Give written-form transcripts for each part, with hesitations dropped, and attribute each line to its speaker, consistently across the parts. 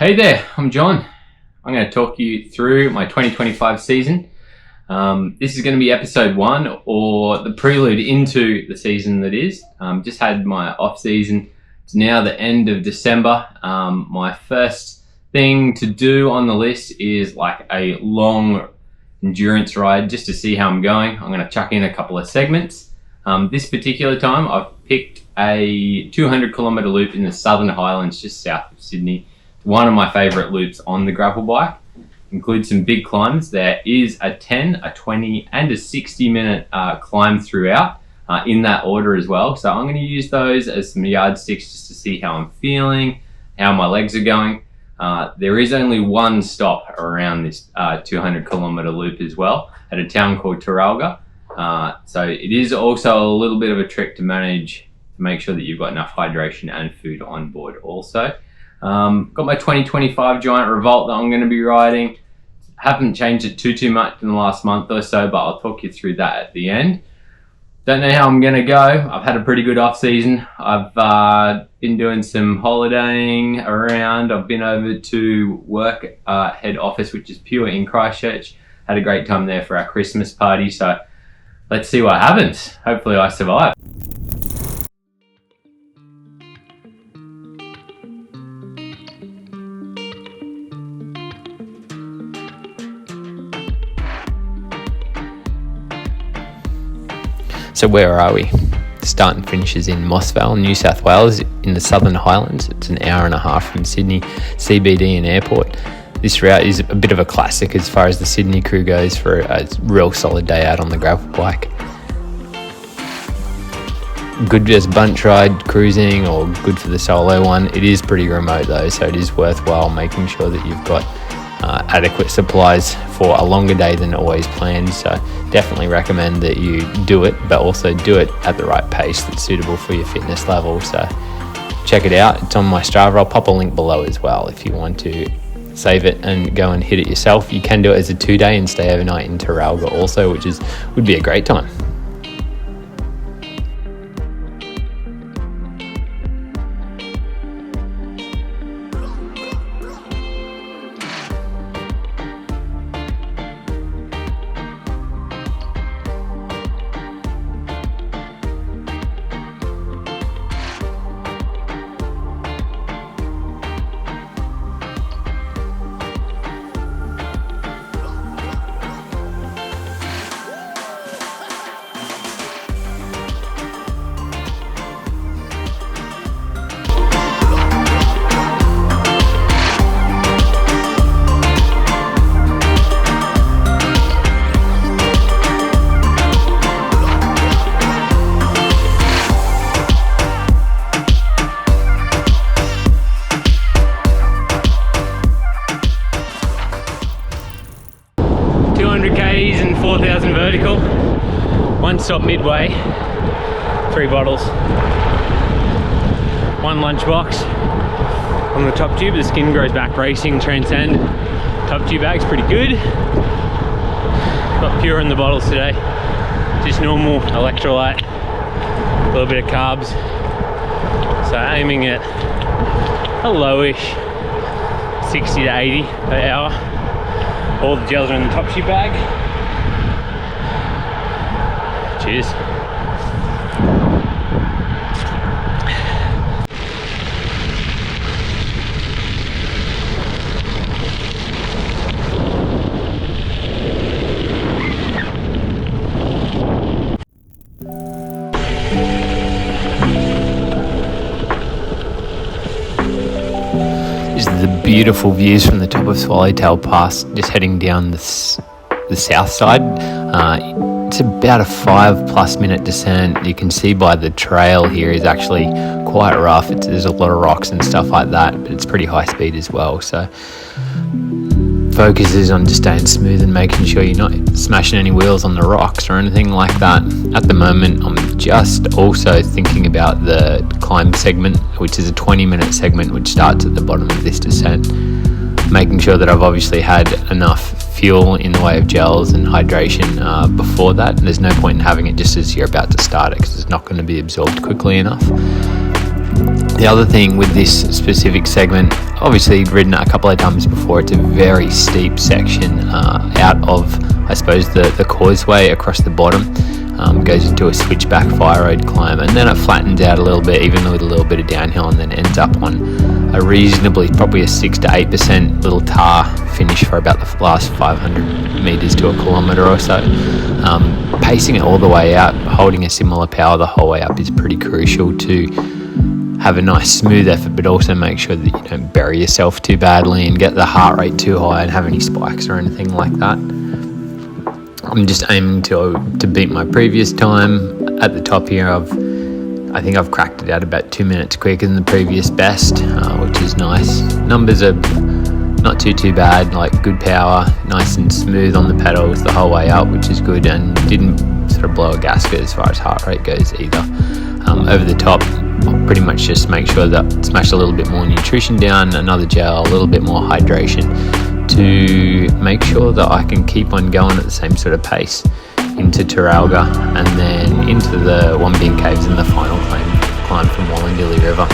Speaker 1: Hey there, I'm John. I'm going to talk you through my 2025 season. This is going to be episode 1, or the prelude into the season that is. Just had my off season. It's now the end of December. My first thing to do on the list is like a long endurance ride just to see how I'm going. I'm going to chuck in a couple of segments. This particular time I've picked a 200 kilometre loop in the Southern Highlands just south of Sydney. One of my favourite loops on the gravel bike. Includes some big climbs. There is a 10, a 20 and a 60 minute climb throughout in that order as well. So I'm going to use those as some yardsticks just to see how I'm feeling, how my legs are going. There is only one stop around this 200 kilometre loop as well at a town called Taralga. So it is also a little bit of a trick to manage to make sure that you've got enough hydration and food on board also. Got my 2025 Giant Revolt that I'm going to be riding. Haven't changed it too much in the last month or so, but I'll talk you through that at the end. Don't know how I'm going to go. I've had a pretty good off season. I've been doing some holidaying around. I've been over to work head office, which is Pure in Christchurch. Had a great time there for our Christmas party. So let's see what happens. Hopefully I survive.
Speaker 2: So where are we? The start and finish is in Mossvale, New South Wales, in the Southern Highlands. It's an hour and a half from Sydney CBD and airport. This route is a bit of a classic as far as the Sydney crew goes for a real solid day out on the gravel bike. Good as bunch ride cruising or good for the solo one. It is pretty remote though, so it is worthwhile making sure that you've got adequate supplies for a longer day than always planned. So definitely recommend that you do it, but also do it at the right pace that's suitable for your fitness level. So check it out. It's on my Strava. I'll pop a link below as well if you want to save it and go and hit it yourself. You can do it as a 2-day and stay overnight in Taralga also, which would be a great time.
Speaker 1: K's and 4,000 vertical. One stop midway. 3 bottles. 1 lunchbox. On the top tube, the Skin Grows Back Racing Transcend. Top tube bag's pretty good. Got Pure in the bottles today. Just normal electrolyte. A little bit of carbs. So aiming at a lowish 60 to 80 per hour. All the gels are in the top tube bag. Cheers.
Speaker 2: The beautiful views from the top of Swallowtail Pass, just heading down the south side. It's about a 5+ minute descent. You can see by the trail here is actually quite rough. There's a lot of rocks and stuff like that, but it's pretty high speed as well. So focus is on just staying smooth and making sure you're not smashing any wheels on the rocks or anything like that. At the moment, I'm just also thinking about the climb segment, which is a 20-minute segment which starts at the bottom of this descent. Making sure that I've obviously had enough fuel in the way of gels and hydration before that. And there's no point in having it just as you're about to start it because it's not going to be absorbed quickly enough. The other thing with this specific segment, obviously ridden it a couple of times before, it's a very steep section out of, I suppose, the causeway across the bottom. Goes into a switchback fire road climb, and then it flattens out a little bit, even with a little bit of downhill, and then ends up on a reasonably, probably a 6 to 8% little tar finish for about the last 500 metres to a kilometre or so. Pacing it all the way out, holding a similar power the whole way up is pretty crucial to have a nice smooth effort, but also make sure that you don't bury yourself too badly and get the heart rate too high and have any spikes or anything like that. I'm just aiming to beat my previous time. At the top here, I think I've cracked it out about 2 minutes quicker than the previous best, which is nice. Numbers are not too bad, like good power, nice and smooth on the pedals the whole way up, which is good, and didn't sort of blow a gasket as far as heart rate goes either. Over the top, I'll pretty much just make sure that smash a little bit more nutrition down, another gel, a little bit more hydration, to make sure that I can keep on going at the same sort of pace into Teralga and then into the Wombean Caves and the final climb from Wallandilly River.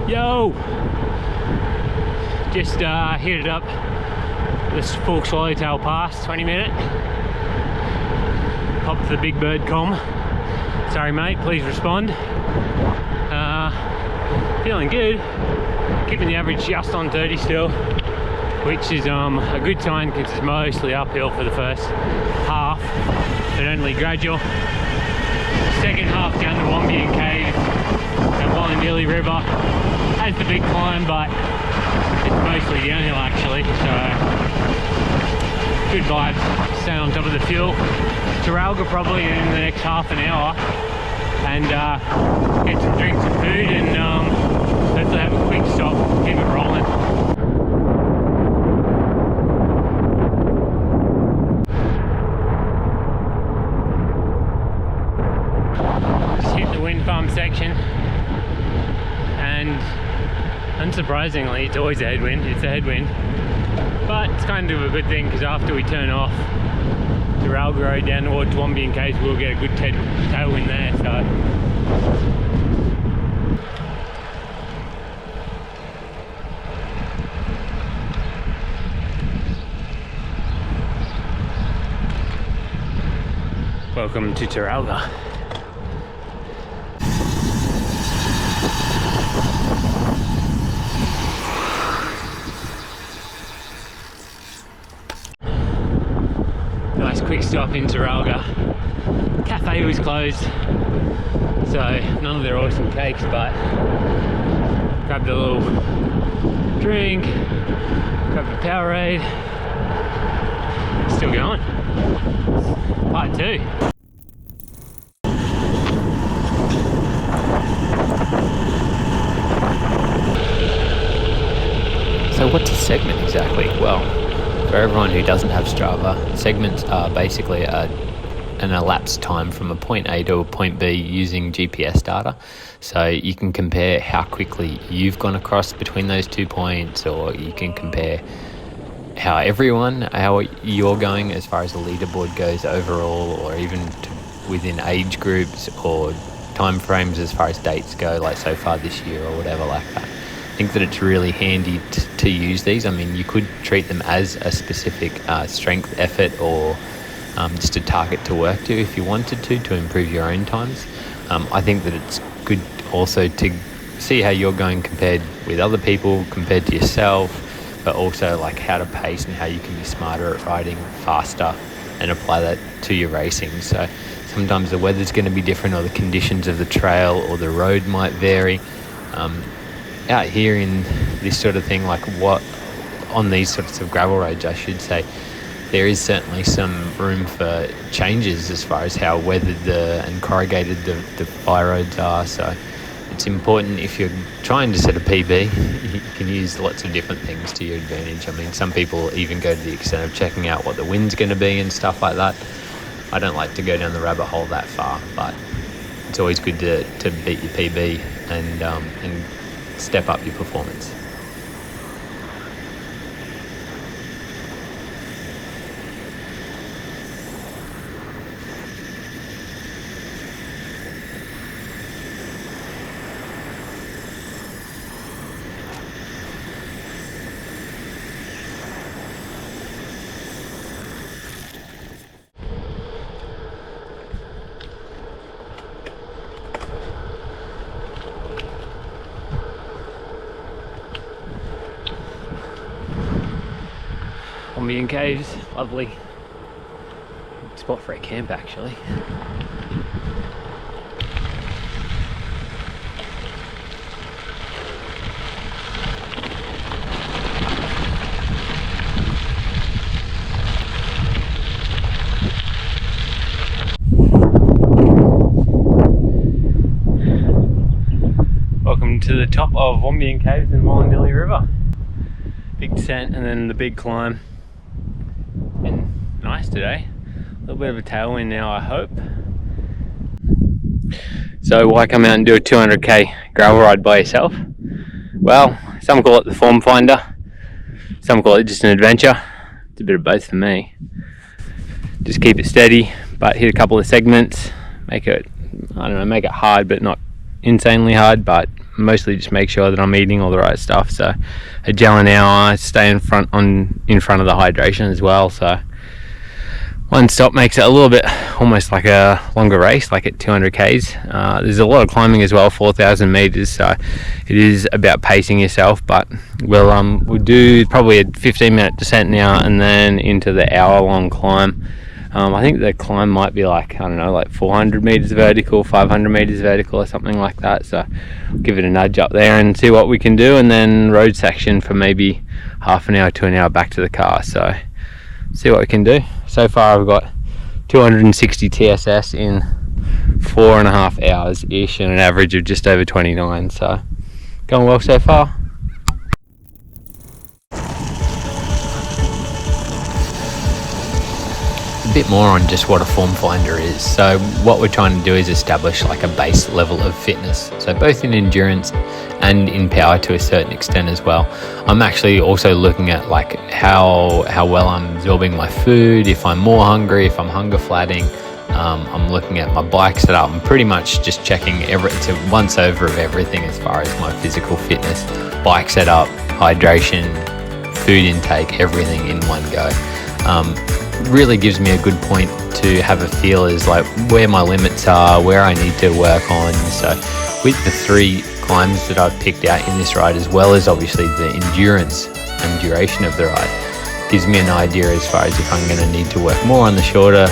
Speaker 3: Yo! Just hit it up this full Swallowtail Pass, 20 minute. Popped the Big Bird comm. Sorry mate, please respond. Feeling good. Keeping the average just on 30 still, which is a good sign because it's mostly uphill for the first half, but only gradual. Second half down the Wombean Cave and Wallandilly River has the big climb, but it's mostly downhill actually, so good vibes. Stay on top of the fuel. Teralga probably in the next half an hour, and get some drinks and food, and hopefully have a quick stop, keep it rolling. Just hit the wind farm section, and unsurprisingly it's always a headwind. It's a headwind, but it's kind of a good thing because after we turn off the Teralga Road down towards Wombean Caves, we'll get a good tailwind there. So welcome to Teralga. Nice quick stop in Teralga. Cafe was closed, so none of their awesome cakes, but grabbed a little drink, grabbed a Powerade. Still going. Part 2.
Speaker 2: So what's a segment exactly? Well, for everyone who doesn't have Strava, segments are basically an elapsed time from a point A to a point B using GPS data. So you can compare how quickly you've gone across between those 2 points, or you can compare how you're going as far as the leaderboard goes overall, or even within age groups or time frames as far as dates go, like so far this year or whatever like that. I think that it's really handy to use these. I mean, you could treat them as a specific strength effort, or just a target to work to if you wanted to improve your own times. I think that it's good also to see how you're going compared with other people, compared to yourself, but also like how to pace and how you can be smarter at riding faster and apply that to your racing. So sometimes the weather's going to be different, or the conditions of the trail or the road might vary. Out here in this sort of thing, like what on these sorts of gravel roads, I should say, there is certainly some room for changes as far as how weathered and corrugated the by-roads are. So it's important, if you're trying to set a PB, you can use lots of different things to your advantage. I mean, some people even go to the extent of checking out what the wind's going to be and stuff like that. I don't like to go down the rabbit hole that far, but it's always good to beat your PB and step up your performance. Ombian Caves, lovely spot for a camp actually. Welcome to the top of Ombian Caves and Mullandilly River. Big descent and then the big climb. And nice today. A little bit of a tailwind now, I hope. So why come out and do a 200k gravel ride by yourself? Well, some call it the form finder, some call it just an adventure. It's a bit of both for me. Just keep it steady, but hit a couple of segments, make it hard but not insanely hard, but mostly just make sure that I'm eating all the right stuff. So a gel an hour, stay in front of the hydration as well. So one stop makes it a little bit almost like a longer race, like at 200 k's. There's a lot of climbing as well, 4,000 meters, so it is about pacing yourself. But we'll do probably a 15-minute descent now and then into the hour-long climb. I think the climb might be like 400 meters vertical, 500 meters vertical or something like that. So I'll give it a nudge up there and see what we can do, and then road section for maybe half an hour to an hour back to the car. So see what we can do. So far I've got 260 TSS in 4.5 hours ish and an average of just over 29. So going well so far. A bit more on just what a form finder is. So what we're trying to do is establish like a base level of fitness, so both in endurance and in power to a certain extent as well. I'm actually also looking at like how well I'm absorbing my food, if I'm more hungry, if I'm hunger flatting. I'm looking at my bike setup. I'm pretty much just checking it's a once over of everything as far as my physical fitness, bike setup, hydration, food intake, everything in one go. Really gives me a good point to have a feel as like where my limits are, where I need to work on. So with the 3 climbs that I've picked out in this ride, as well as obviously the endurance and duration of the ride, gives me an idea as far as if I'm going to need to work more on the shorter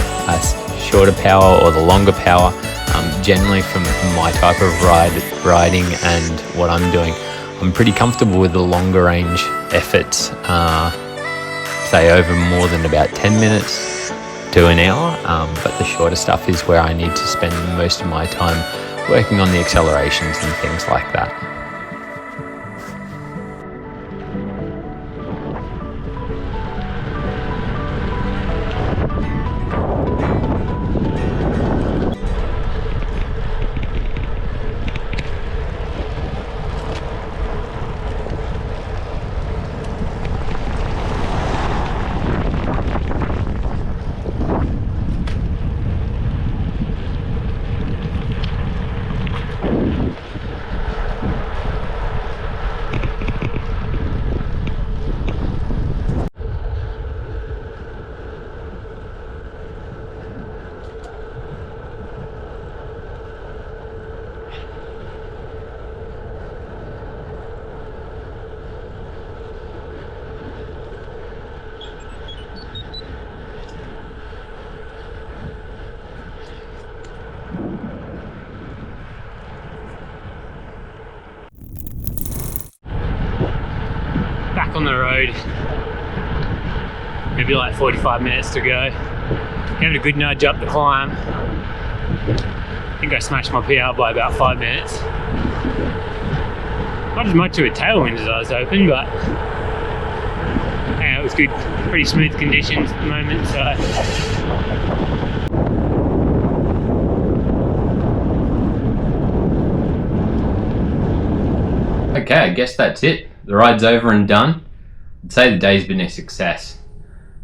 Speaker 2: power or the longer power. Generally from my type of riding and what I'm doing, I'm pretty comfortable with the longer range efforts, say over more than about 10 minutes to an hour, but the shorter stuff is where I need to spend most of my time working on the accelerations and things like that.
Speaker 3: back on the road. Maybe like 45 minutes to go. Having a good nudge up the climb. I think I smashed my PR by about 5 minutes. Not as much of a tailwind as I was hoping, but yeah, it was good. Pretty smooth conditions at the moment, so.
Speaker 1: Okay, I guess that's it. The ride's over and done. I'd say the day's been a success.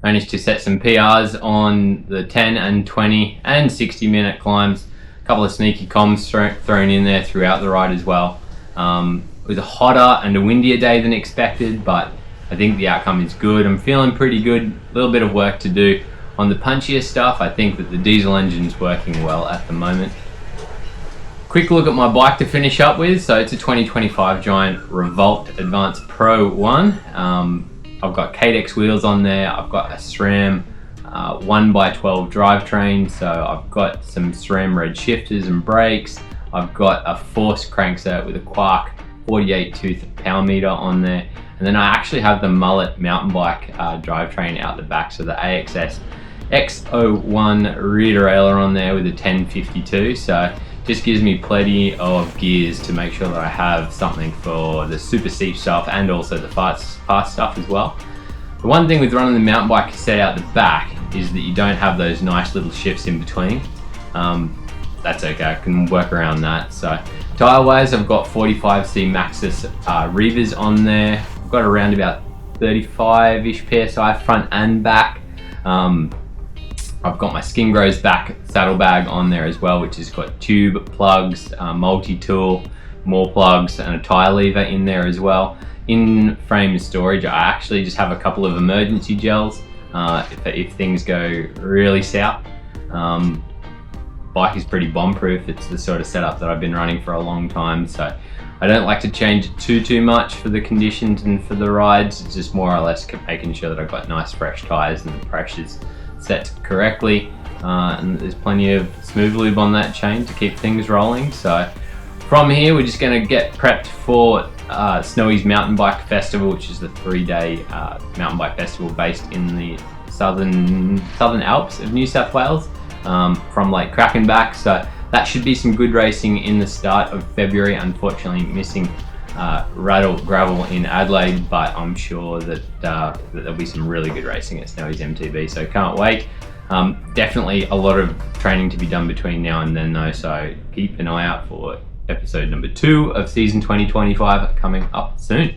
Speaker 1: Managed to set some PRs on the 10 and 20 and 60-minute climbs. A couple of sneaky comms thrown in there throughout the ride as well. It was a hotter and a windier day than expected, but I think the outcome is good. I'm feeling pretty good. A little bit of work to do on the punchier stuff. I think that the diesel engine's working well at the moment. Quick look at my bike to finish up with. So it's a 2025 Giant Revolt Advance Pro 1. I've got Cadex wheels on there. I've got a SRAM 1x12 drivetrain. So I've got some SRAM red shifters and brakes. I've got a Force crankset with a Quark 48 tooth power meter on there. And then I actually have the Mullet mountain bike drivetrain out the back. So the AXS X01 rear derailleur on there with a 1052. So just gives me plenty of gears to make sure that I have something for the super steep stuff and also the fast stuff as well. The one thing with running the mountain bike set out the back is that you don't have those nice little shifts in between. That's okay, I can work around that. So tyre wise, I've got 45C Maxxis Revers on there. I've got around about 35-ish PSI front and back. I've got my Skingro's back saddlebag on there as well, which has got tube plugs, multi-tool, more plugs, and a tyre lever in there as well. In frame storage, I actually just have a couple of emergency gels if things go really south. Bike is pretty bomb-proof. It's the sort of setup that I've been running for a long time, so I don't like to change it too much for the conditions and for the rides. It's just more or less making sure that I've got nice fresh tyres and the pressure's set correctly, and there's plenty of smooth lube on that chain to keep things rolling. So from here, we're just going to get prepped for Snowy's Mountain Bike Festival, which is the 3-day mountain bike festival based in the southern Alps of New South Wales, from Lake Krakenbach. So that should be some good racing in the start of February. Unfortunately missing Gravel in Adelaide, but I'm sure that there'll be some really good racing at Snowy's MTB, so can't wait. Definitely a lot of training to be done between now and then though, so keep an eye out for episode number 2 of season 2025 coming up soon.